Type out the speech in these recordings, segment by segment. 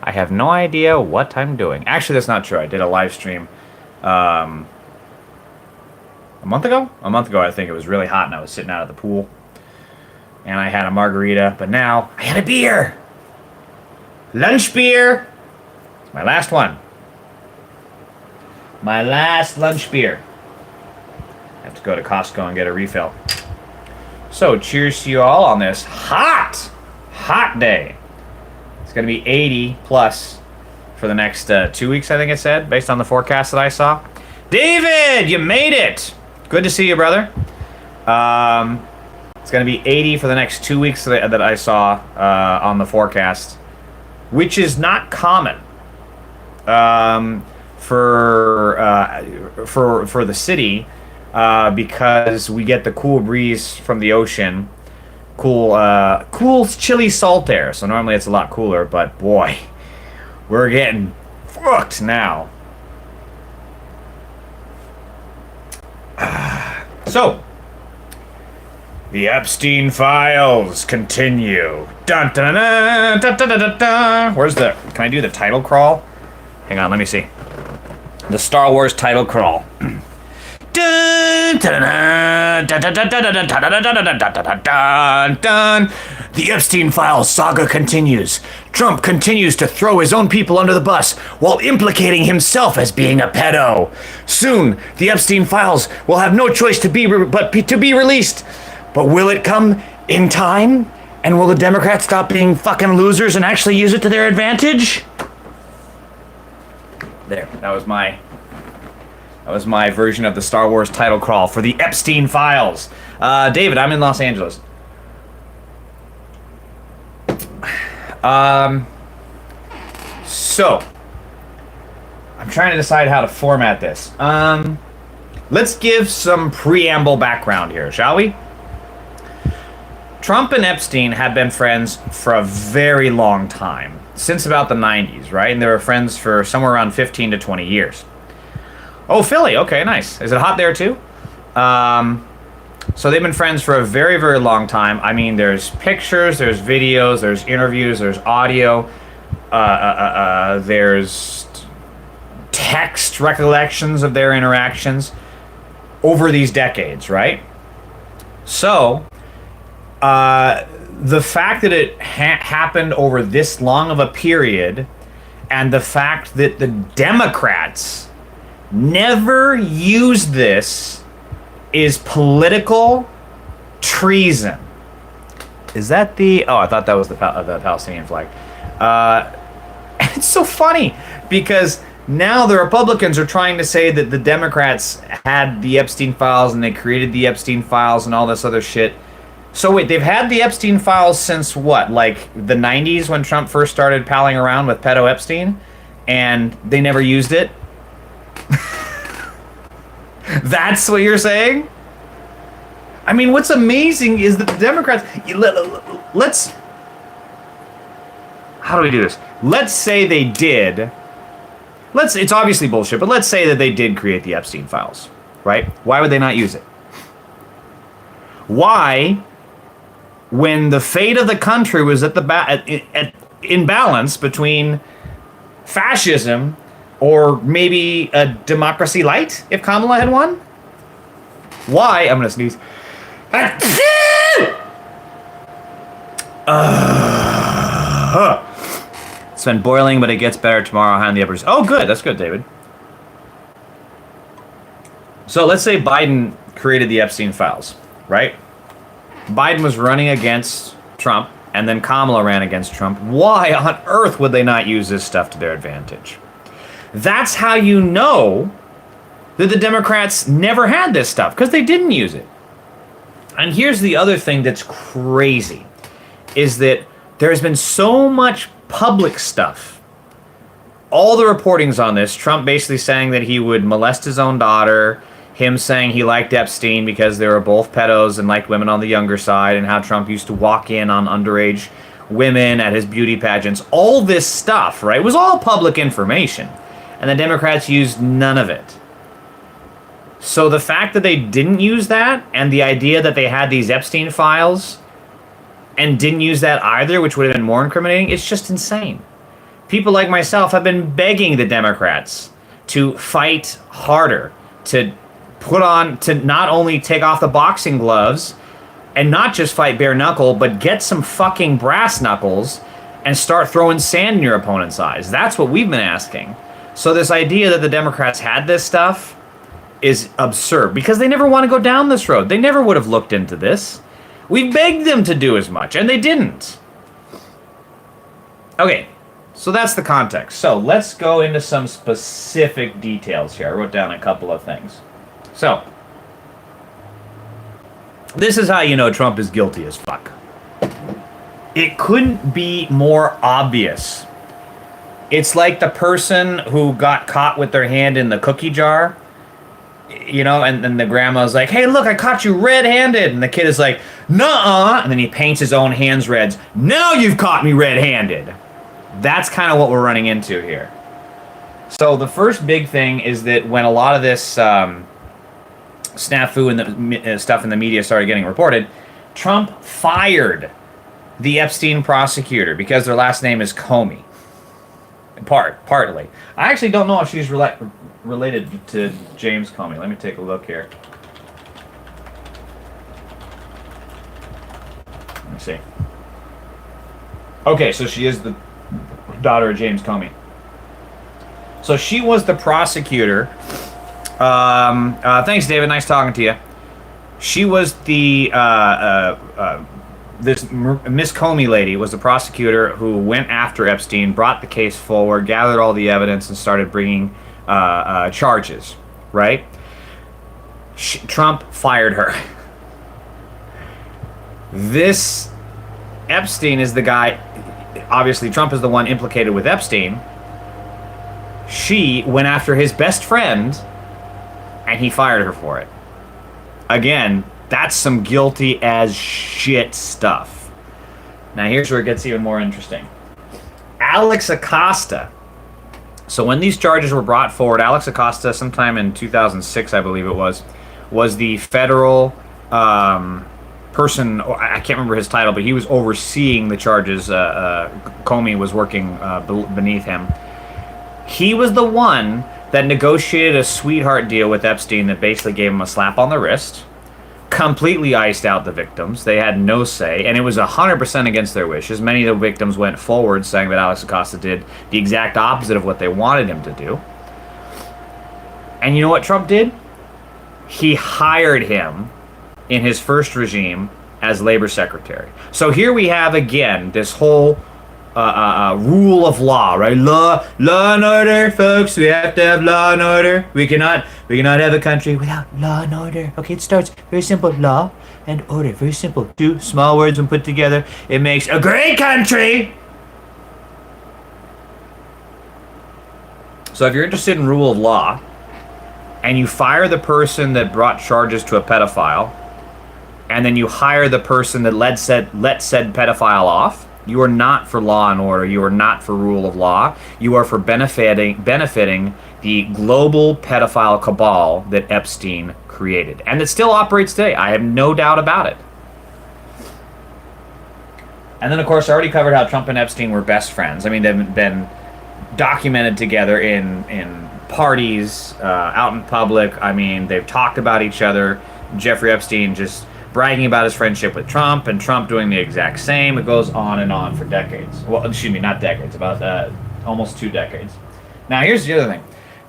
I have no idea what I'm doing. Actually, that's not true. I did a live stream um, a month ago. A month ago, I think. It was really hot, and I was sitting out at the pool, and I had a margarita. But now I had a beer, lunch beer. It's my last one. My last lunch beer. I have to go to Costco and get a refill. So, cheers to you all on this hot day. It's going to be 80 plus for the next 2 weeks, I think it said, based on the forecast that I saw. David, you made it! Good to see you, brother. It's going to be 80 for the next 2 weeks that I saw on the forecast, which is not common for the city because we get the cool breeze from the ocean. Cool, chilly salt air. So normally it's a lot cooler, but boy, we're getting fucked now. So, the Epstein files continue. Dun dun dun dun dun dun dun dun. Where's the? Can I do the title crawl? Hang on, let me see. The Star Wars title crawl. The Epstein files saga continues. Trump continues to throw his own people under the bus while implicating himself as being a pedo. Soon, the Epstein files will have no choice to be released. But will it come in time? And will the Democrats stop being fucking losers and actually use it to their advantage? There, that was my version of the Star Wars title crawl for the Epstein files. David, I'm in Los Angeles. So, I'm trying to decide how to format this. Let's give some preamble background here, shall we? Trump and Epstein have been friends for a very long time, since about the 90s, right? And they were friends for somewhere around 15 to 20 years. Oh, Philly. Okay, nice. Is it hot there too? So they've been friends for a very, very long time. I mean, there's pictures, there's videos, there's interviews, there's audio, there's text recollections of their interactions over these decades, right? So, the fact that it happened over this long of a period, and the fact that the Democrats never used this is political treason. Is that the... Oh, I thought that was the Palestinian flag. It's so funny because now the Republicans are trying to say that the Democrats had the Epstein files and they created the Epstein files and all this other shit. So wait, they've had the Epstein files since what? Like the 90s when Trump first started palling around with pedo Epstein, and they never used it? That's what you're saying? I mean, what's amazing is that the Democrats... Let's... How do we do this? Let's say they did... It's obviously bullshit, but let's say that they did create the Epstein files, right? Why would they not use it? Why, when the fate of the country was at in balance between fascism or maybe a democracy light, if Kamala had won? Why? I'm gonna sneeze. It's been boiling, but it gets better tomorrow. High on the uppers. Oh, good. That's good, David. So let's say Biden created the Epstein files, right? Biden was running against Trump, and then Kamala ran against Trump. Why on earth would they not use this stuff to their advantage? That's how you know that the Democrats never had this stuff, because they didn't use it. And here's the other thing that's crazy, is that there's been so much public stuff. All the reporting's on this. Trump basically saying that he would molest his own daughter, him saying he liked Epstein because they were both pedos and liked women on the younger side, and how Trump used to walk in on underage women at his beauty pageants. All this stuff, right, was all public information. And the Democrats used none of it. So the fact that they didn't use that, and the idea that they had these Epstein files and didn't use that either, which would have been more incriminating, it's just insane. People like myself have been begging the Democrats to fight harder, to to not only take off the boxing gloves and not just fight bare knuckle, but get some fucking brass knuckles and start throwing sand in your opponent's eyes. That's what we've been asking. So this idea that the Democrats had this stuff is absurd because they never want to go down this road. They never would have looked into this. We begged them to do as much, and they didn't. Okay, so that's the context. So let's go into some specific details here. I wrote down a couple of things. So, this is how you know Trump is guilty as fuck. It couldn't be more obvious. It's like the person who got caught with their hand in the cookie jar, you know, and then the grandma's like, hey, look, I caught you red-handed. And the kid is like, nuh-uh. And then he paints his own hands red. Now you've caught me red-handed. That's kind of what we're running into here. So the first big thing is that when a lot of this snafu and the stuff in the media started getting reported, Trump fired the Epstein prosecutor because their last name is Comey. Partly. I actually don't know if she's related to James Comey. Let me take a look here. Let me see. Okay, so she is the daughter of James Comey. So she was the prosecutor. Thanks, David. Nice talking to you. She was the this Miss Comey lady was the prosecutor who went after Epstein, brought the case forward, gathered all the evidence, and started bringing charges. Right? Trump fired her. This Epstein is the guy. Obviously, Trump is the one implicated with Epstein. She went after his best friend, and he fired her for it. Again, that's some guilty as shit stuff. Now, here's where it gets even more interesting. Alex Acosta. So when these charges were brought forward, Alex Acosta, sometime in 2006, I believe it was the federal person, I can't remember his title, but he was overseeing the charges. Comey was working beneath him. He was the one that negotiated a sweetheart deal with Epstein that basically gave him a slap on the wrist, completely iced out the victims. They had no say, and it was 100% against their wishes. Many of the victims went forward saying that Alex Acosta did the exact opposite of what they wanted him to do. And you know what Trump did? He hired him in his first regime as labor secretary. So here we have again this whole rule of law, right? Law and order, folks. We have to have law and order. We cannot have a country without law and order. Okay, it starts very simple, law and order. Very simple. Two small words when put together, it makes a great country. So if you're interested in rule of law, and you fire the person that brought charges to a pedophile, and then you hire the person that let said pedophile off, you are not for law and order. You are not for rule of law. You are for benefiting the global pedophile cabal that Epstein created. And it still operates today. I have no doubt about it. And then, of course, I already covered how Trump and Epstein were best friends. I mean, they've been documented together in parties, out in public. I mean, they've talked about each other. Jeffrey Epstein just bragging about his friendship with Trump, and Trump doing the exact same. It goes on and on for decades. Well, excuse me, not decades, about almost 2 decades. Now, here's the other thing.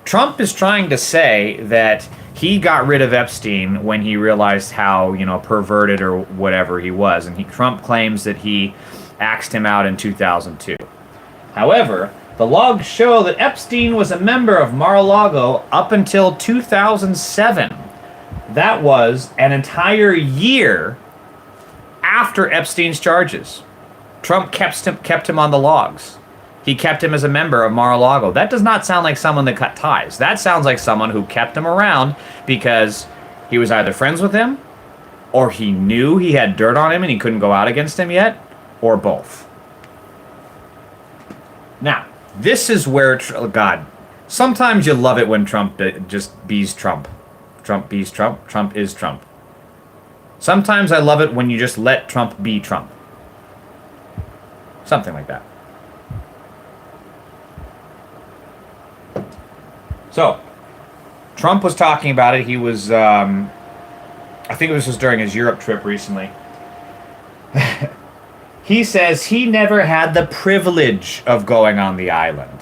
Trump is trying to say that he got rid of Epstein when he realized how, perverted or whatever he was, and Trump claims that he axed him out in 2002. However, the logs show that Epstein was a member of Mar-a-Lago up until 2007. That was an entire year after Epstein's charges. Trump kept him on the logs. He kept him as a member of Mar-a-Lago. That does not sound like someone that cut ties. That sounds like someone who kept him around because he was either friends with him, or he knew he had dirt on him and he couldn't go out against him yet, or both. Now, this is where, God, sometimes you love it when Trump just bees Trump. Trump bees Trump. Trump is Trump. Sometimes I love it when you just let Trump be Trump. Something like that. So, Trump was talking about it. He was, I think this was during his Europe trip recently. He says he never had the privilege of going on the island.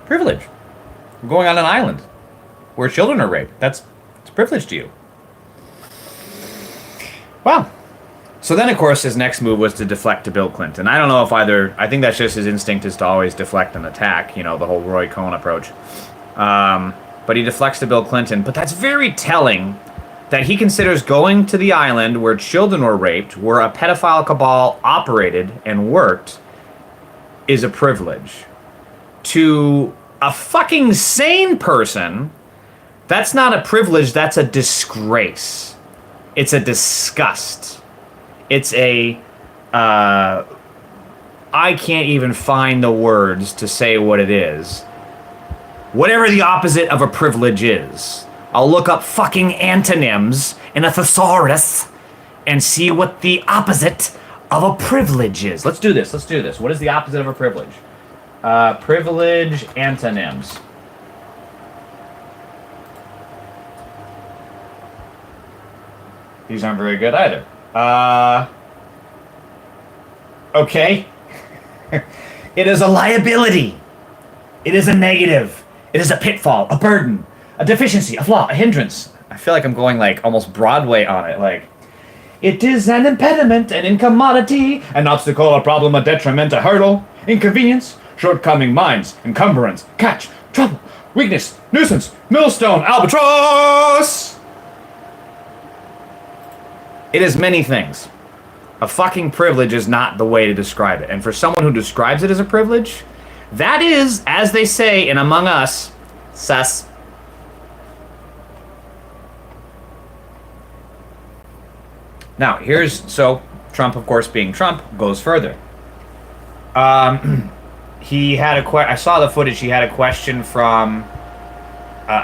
Privilege. Going on an island where children are raped. It's a privilege to you. Wow. So then, of course, his next move was to deflect to Bill Clinton. I don't know if I think that's just his instinct is to always deflect and attack, the whole Roy Cohn approach. But he deflects to Bill Clinton. But that's very telling that he considers going to the island where children were raped, where a pedophile cabal operated and worked, is a privilege. To a fucking sane person, that's not a privilege, that's a disgrace. It's a disgust. It's a, I can't even find the words to say what it is. Whatever the opposite of a privilege is. I'll look up fucking antonyms in a thesaurus and see what the opposite of a privilege is. Let's do this. What is the opposite of a privilege? Privilege antonyms. These aren't very good either. Okay. It is a liability. It is a negative. It is a pitfall, a burden, a deficiency, a flaw, a hindrance. I feel like I'm going like almost Broadway on it. Like, it is an impediment, an incommodity, an obstacle, a problem, a detriment, a hurdle, inconvenience, shortcoming, minds, encumbrance, catch, trouble, weakness, nuisance, millstone, albatross. It is many things. A fucking privilege is not the way to describe it. And for someone who describes it as a privilege, that is, as they say in Among Us, sus. Now, so Trump, of course, being Trump, goes further. He had I saw the footage, he had a question from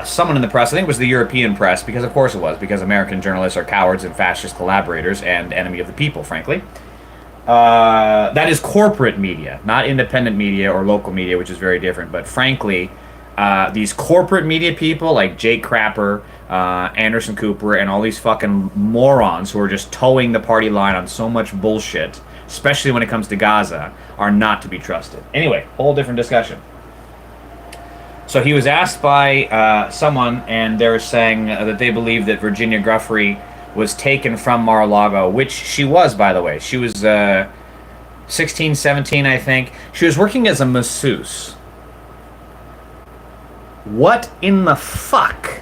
someone in the press. I think it was the European press, because of course it was, because American journalists are cowards and fascist collaborators and enemy of the people, frankly. That is corporate media, not independent media or local media, which is very different. But frankly, these corporate media people like Jake Crapper, Anderson Cooper, and all these fucking morons who are just towing the party line on so much bullshit, especially when it comes to Gaza, are not to be trusted. Anyway, whole different discussion. So he was asked by someone, and they were saying that they believe that Virginia Giuffre was taken from Mar-a-Lago, which she was, by the way. She was 16, 17, I think. She was working as a masseuse. What in the fuck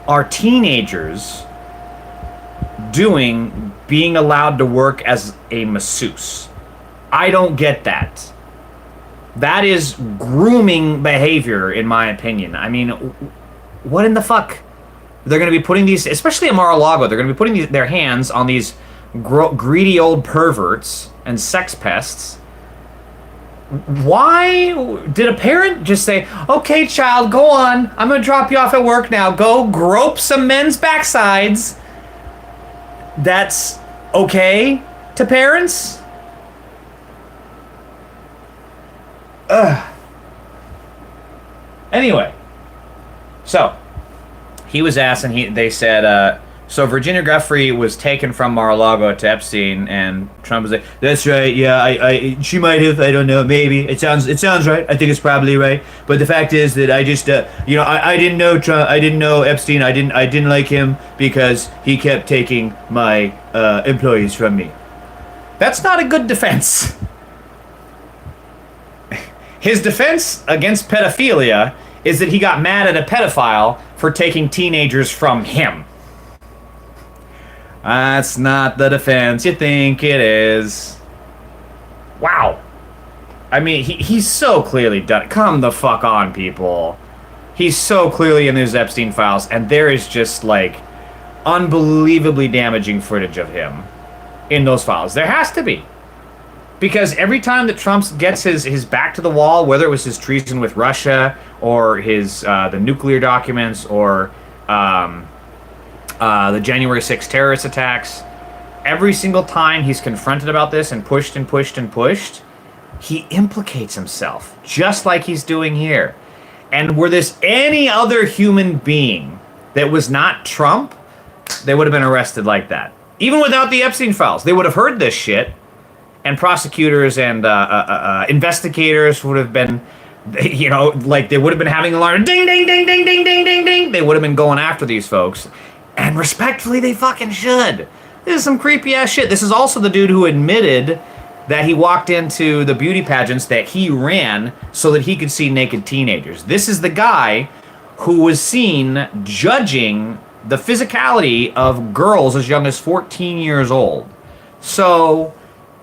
are teenagers doing being allowed to work as a masseuse? I don't get that. That is grooming behavior, in my opinion. I mean, what in the fuck? They're going to be putting these, especially at Mar-a-Lago, they're going to be putting their hands on these greedy old perverts and sex pests. Why did a parent just say, okay, child, go on. I'm going to drop you off at work now. Go grope some men's backsides. That's okay to parents? Ugh. Anyway, so he was asked, and they said, so Virginia Giuffre was taken from Mar-a-Lago to Epstein, and Trump was like, "That's right, yeah, she might have, I don't know, maybe. It sounds right. I think it's probably right. But the fact is that I just, I didn't know Trump, I didn't know Epstein, I didn't like him because he kept taking my employees from me." That's not a good defense. His defense against pedophilia is that he got mad at a pedophile for taking teenagers from him. That's not the defense you think it is. Wow. I mean, he's so clearly done it. Come the fuck on, people. He's so clearly in those Epstein files, and there is just, like, unbelievably damaging footage of him in those files. There has to be. Because every time that Trump gets his back to the wall, whether it was his treason with Russia or his the nuclear documents or the January 6th terrorist attacks, every single time he's confronted about this and pushed and pushed and pushed, he implicates himself, just like he's doing here. And were this any other human being that was not Trump, they would have been arrested like that. Even without the Epstein files, they would have heard this shit, and prosecutors and investigators would have been, you know, like they would have been having an alarm, ding, ding, ding, ding, ding, ding, ding, ding. They would have been going after these folks, and respectfully, they fucking should. This is some creepy ass shit. This is also the dude who admitted that he walked into the beauty pageants that he ran so that he could see naked teenagers. This is the guy who was seen judging the physicality of girls as young as 14 years old. So,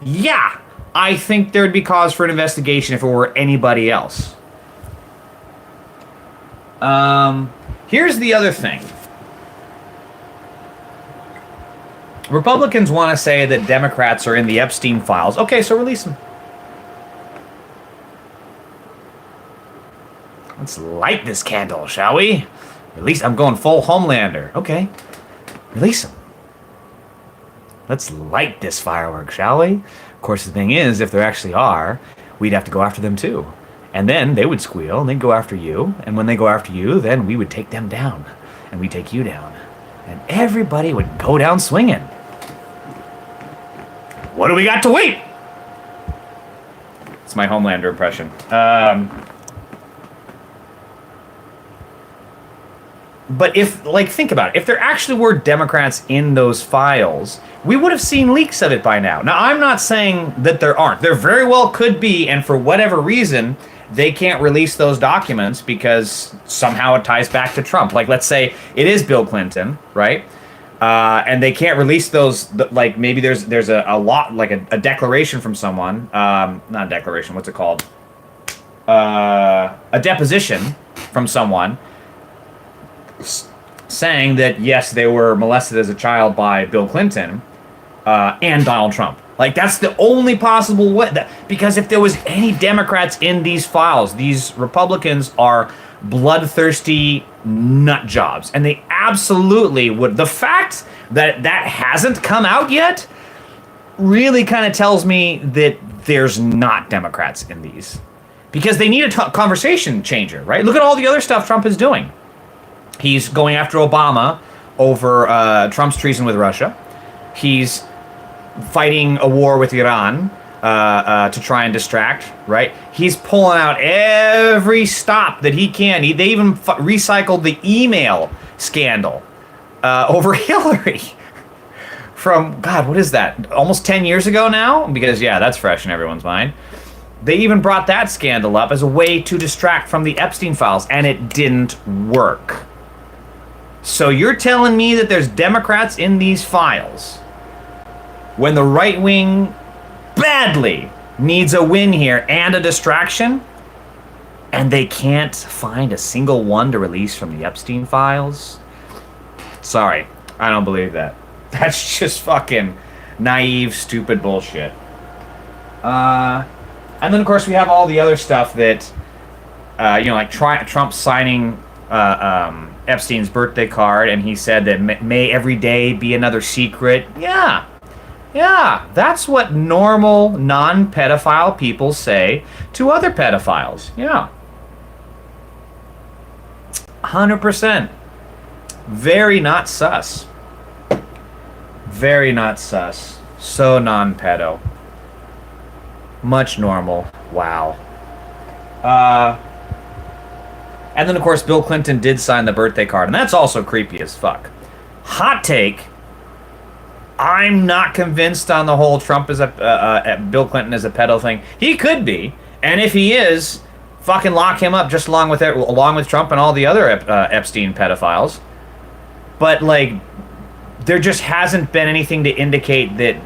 yeah, I think there'd be cause for an investigation if it were anybody else. Here's the other thing. Republicans want to say that Democrats are in the Epstein files. Okay, so release them. Let's light this candle, shall we? Release. I'm going full Homelander. Okay. Release them. Let's light this firework, shall we? Of course, the thing is, if there actually are, we'd have to go after them too. And then they would squeal, and they'd go after you. And when they go after you, then we would take them down. And we'd take you down. And everybody would go down swinging. What do we got to wait? It's my Homelander impression. But if, like, think about it. If there actually were Democrats in those files, we would have seen leaks of it by now. Now, I'm not saying that there aren't. There very well could be, and for whatever reason, they can't release those documents because somehow it ties back to Trump. Like, let's say it is Bill Clinton, right? And they can't release those, like, maybe there's a lot, like a declaration from someone. Not a declaration, what's it called? A deposition from someone saying that, yes, they were molested as a child by Bill Clinton and Donald Trump. Like, that's the only possible way. Because if there was any Democrats in these files, these Republicans are bloodthirsty nut jobs. And they absolutely would. The fact that that hasn't come out yet really kind of tells me that there's not Democrats in these. Because they need a conversation changer, right? Look at all the other stuff Trump is doing. He's going after Obama over Trump's treason with Russia. He's fighting a war with Iran to try and distract, right? He's pulling out every stop that he can. They even recycled the email scandal over Hillary from, God, what is that? Almost 10 years ago now? Because, yeah, that's fresh in everyone's mind. They even brought that scandal up as a way to distract from the Epstein files, and it didn't work. So you're telling me that there's Democrats in these files when the right wing badly needs a win here and a distraction, and they can't find a single one to release from the Epstein files? Sorry, I don't believe that. That's just fucking naive, stupid bullshit. And then, of course, we have all the other stuff that, like Trump signing Epstein's birthday card, and he said that may every day be another secret. Yeah, that's what normal, non-pedophile people say to other pedophiles. Yeah. 100%. Very not sus. Very not sus. So non-pedo. Much normal. Wow. And then, of course, Bill Clinton did sign the birthday card, and that's also creepy as fuck. Hot take. I'm not convinced on the whole Trump is Bill Clinton is a pedo thing. He could be, and if he is, fucking lock him up just along with Trump and all the other Epstein pedophiles. But, like, there just hasn't been anything to indicate that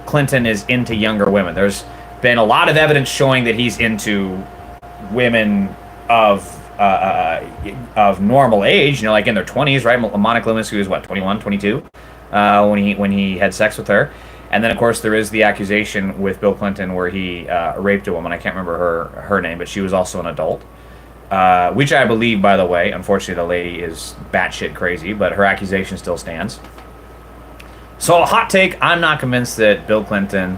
Clinton is into younger women. There's been a lot of evidence showing that he's into women of normal age, like in their 20s, right? Monica Lewinsky was what, 21, 22, when he had sex with her. And then, of course, there is the accusation with Bill Clinton where he raped a woman. I can't remember her name, but she was also an adult. Which I believe, by the way. Unfortunately, the lady is batshit crazy, but her accusation still stands. So, a hot take, I'm not convinced that Bill Clinton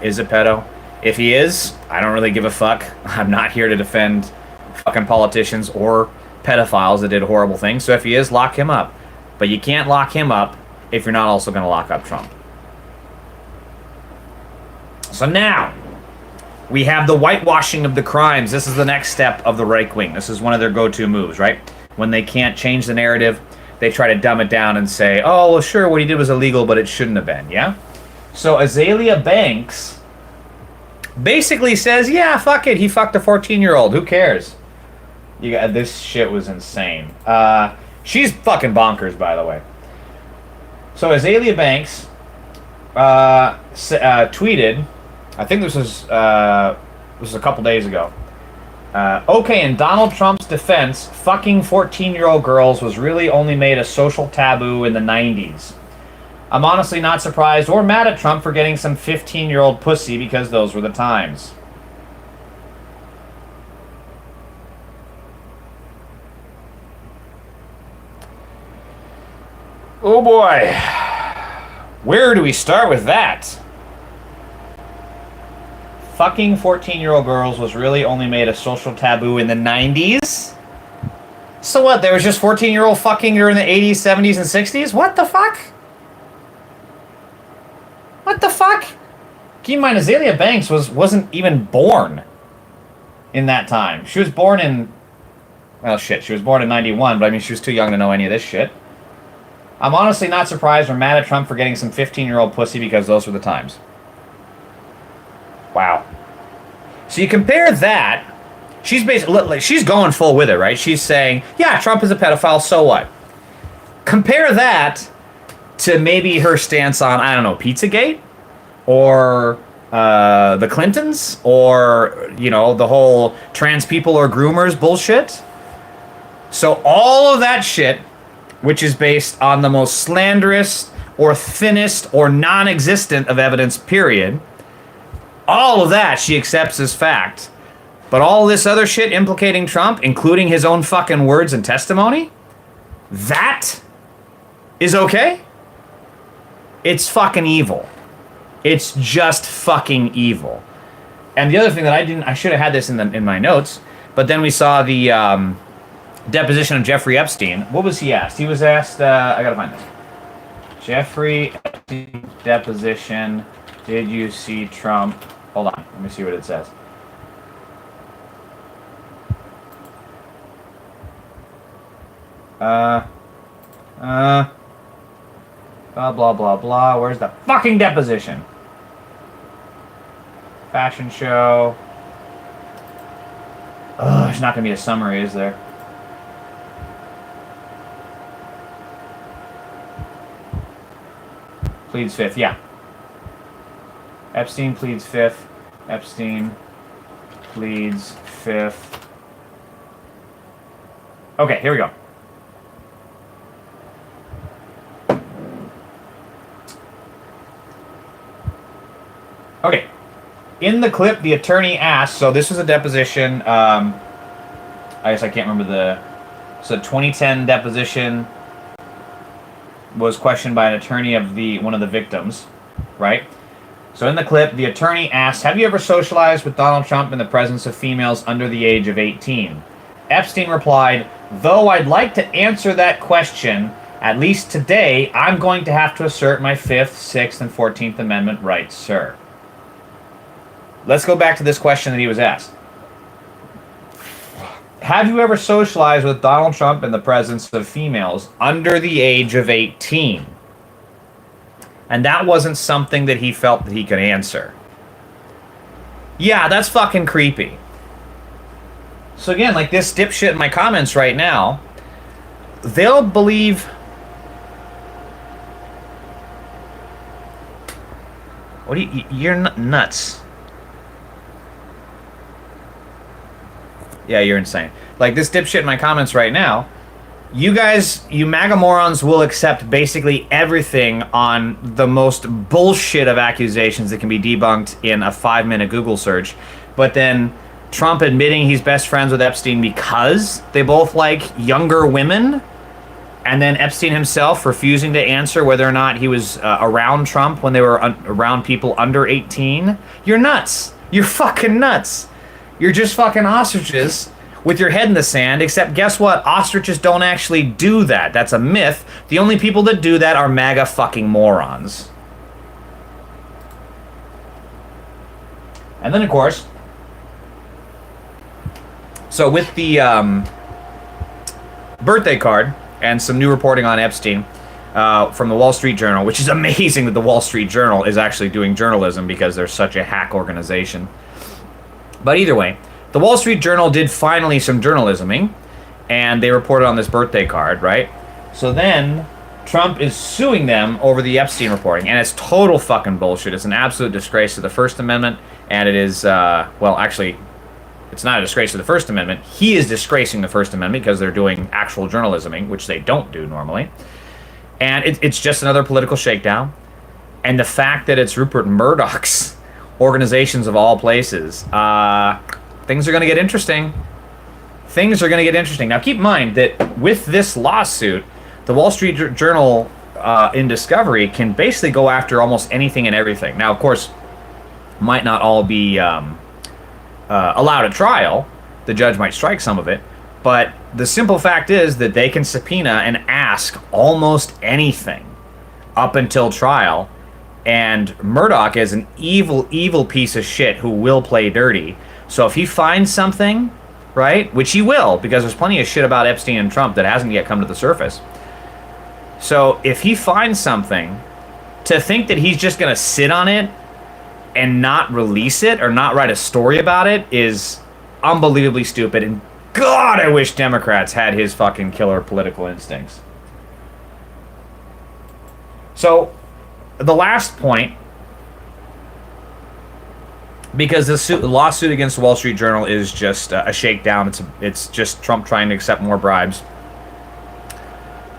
is a pedo. If he is, I don't really give a fuck. I'm not here to defend fucking politicians or pedophiles that did horrible things. So if he is, lock him up. But you can't lock him up if you're not also going to lock up Trump. So now, we have the whitewashing of the crimes. This is the next step of the right wing. This is one of their go-to moves, right? When they can't change the narrative, they try to dumb it down and say, oh, well, sure, what he did was illegal, but it shouldn't have been, yeah? So Azealia Banks basically says, yeah, fuck it, he fucked a 14-year-old. Who cares? This shit was insane. She's fucking bonkers, by the way. So Azealia Banks tweeted, I think this was a couple days ago. Okay, in Donald Trump's defense, fucking 14-year-old girls was really only made a social taboo in the 90s. I'm honestly not surprised or mad at Trump for getting some 15-year-old pussy because those were the times. Oh boy. Where do we start with that? Fucking 14-year-old girls was really only made a social taboo in the 90s? So what, there was just 14-year-old fucking during the 80s, 70s, and 60s? What the fuck? What the fuck? Keep in mind, Azealia Banks wasn't even born in that time. She was born in... Well, shit, she was born in 91, but I mean, she was too young to know any of this shit. I'm honestly not surprised or mad at Trump for getting some 15-year-old pussy because those were the times. Wow. So you compare that, she's basically, she's going full with it, right? She's saying, yeah, Trump is a pedophile, so what? Compare that to maybe her stance on, I don't know, Pizzagate? Or the Clintons? Or, you know, the whole trans people or groomers bullshit? So all of that shit, which is based on the most slanderous or thinnest or non-existent of evidence, period, all of that she accepts as fact. But all this other shit implicating Trump, including his own fucking words and testimony, that is okay? It's fucking evil. It's just fucking evil. And the other thing that I should have had this in my notes, but then we saw the deposition of Jeffrey Epstein. What was he asked? He was asked, I gotta find this. Jeffrey Epstein deposition. Did you see Trump? Hold on, let me see what it says. Blah, blah, blah, blah. Where's the fucking deposition? Fashion show. Ugh, there's not gonna be a summary, is there? Pleads fifth, yeah. Epstein pleads fifth. Epstein pleads fifth. Okay, here we go. Okay. In the clip, the attorney asked, so this was a deposition, I guess I can't remember so 2010 deposition was questioned by an attorney of one of the victims, right? So in the clip, the attorney asked, have you ever socialized with Donald Trump in the presence of females under the age of 18? Epstein replied, though I'd like to answer that question, at least today, I'm going to have to assert my 5th, 6th, and 14th Amendment rights, sir. Let's go back to this question that he was asked. Have you ever socialized with Donald Trump in the presence of females under the age of 18? And that wasn't something that he felt that he could answer. Yeah, that's fucking creepy. So again, like this dipshit in my comments right now, they'll believe... What do you're nuts. Yeah, you're insane. Like this dipshit in my comments right now, you guys, you MAGA morons will accept basically everything on the most bullshit of accusations that can be debunked in a 5-minute Google search. But then Trump admitting he's best friends with Epstein because they both like younger women, and then Epstein himself refusing to answer whether or not he was around Trump when they were around people under 18. You're nuts. You're fucking nuts. You're just fucking ostriches with your head in the sand, except guess what? Ostriches don't actually do that. That's a myth. The only people that do that are MAGA fucking morons. And then, of course, so with the birthday card and some new reporting on Epstein from the Wall Street Journal, which is amazing that the Wall Street Journal is actually doing journalism because they're such a hack organization. But either way, the Wall Street Journal did finally some journalisming, and they reported on this birthday card, right? So then Trump is suing them over the Epstein reporting, and it's total fucking bullshit. It's an absolute disgrace to the First Amendment, and it is, well, actually, it's not a disgrace to the First Amendment. He is disgracing the First Amendment because they're doing actual journalisming, which they don't do normally. And it's just another political shakedown. And the fact that it's Rupert Murdoch's organizations of all places, things are going to get interesting. Things are going to get interesting. Now, keep in mind that with this lawsuit, the Wall Street Journal in discovery can basically go after almost anything and everything. Now, of course, might not all be allowed at trial. The judge might strike some of it. But the simple fact is that they can subpoena and ask almost anything up until trial. And Murdoch is an evil, evil piece of shit who will play dirty. So if he finds something, right, which he will, because there's plenty of shit about Epstein and Trump that hasn't yet come to the surface. So if he finds something, to think that he's just going to sit on it and not release it or not write a story about it is unbelievably stupid. And God, I wish Democrats had his fucking killer political instincts. So the last point, because this lawsuit against the Wall Street Journal is just a shakedown. It's just Trump trying to accept more bribes.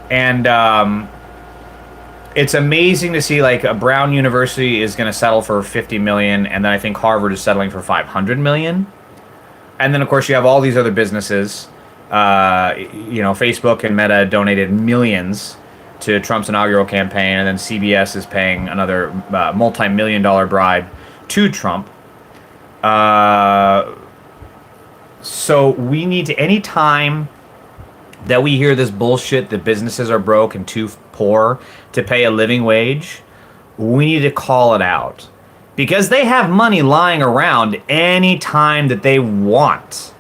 And it's amazing to see, like, a Brown University is going to settle for $50 million, and then I think Harvard is settling for $500 million. And then, of course, you have all these other businesses. Facebook and Meta donated millions to Trump's inaugural campaign, and then CBS is paying another multi-million-dollar bribe to Trump. So we need to, any time that we hear this bullshit that businesses are broke and too poor to pay a living wage, we need to call it out. Because they have money lying around any time that they want.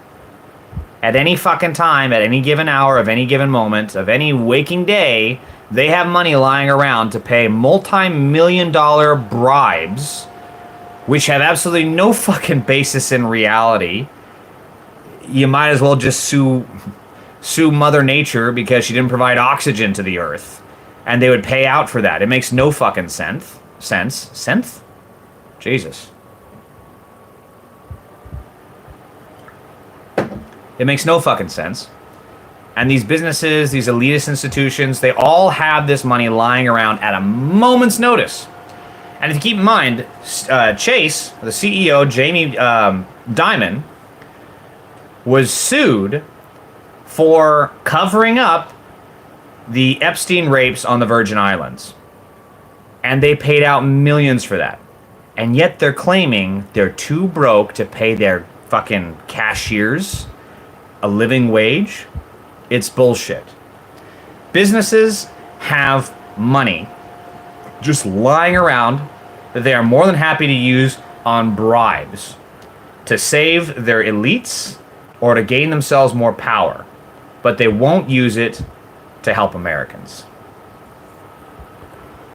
At any fucking time, at any given hour, of any given moment, of any waking day, they have money lying around to pay multi-million-dollar bribes, which have absolutely no fucking basis in reality. You might as well just sue Mother Nature because she didn't provide oxygen to the earth. And they would pay out for that. It makes no fucking sense. Sense? Jesus. It makes no fucking sense. And these businesses, these elitist institutions, they all have this money lying around at a moment's notice. And if you keep in mind, Chase, the CEO, Jamie Dimon, was sued for covering up the Epstein rapes on the Virgin Islands. And they paid out millions for that. And yet they're claiming they're too broke to pay their fucking cashiers a living wage. It's bullshit. Businesses have money just lying around that they are more than happy to use on bribes to save their elites or to gain themselves more power. But they won't use it to help Americans.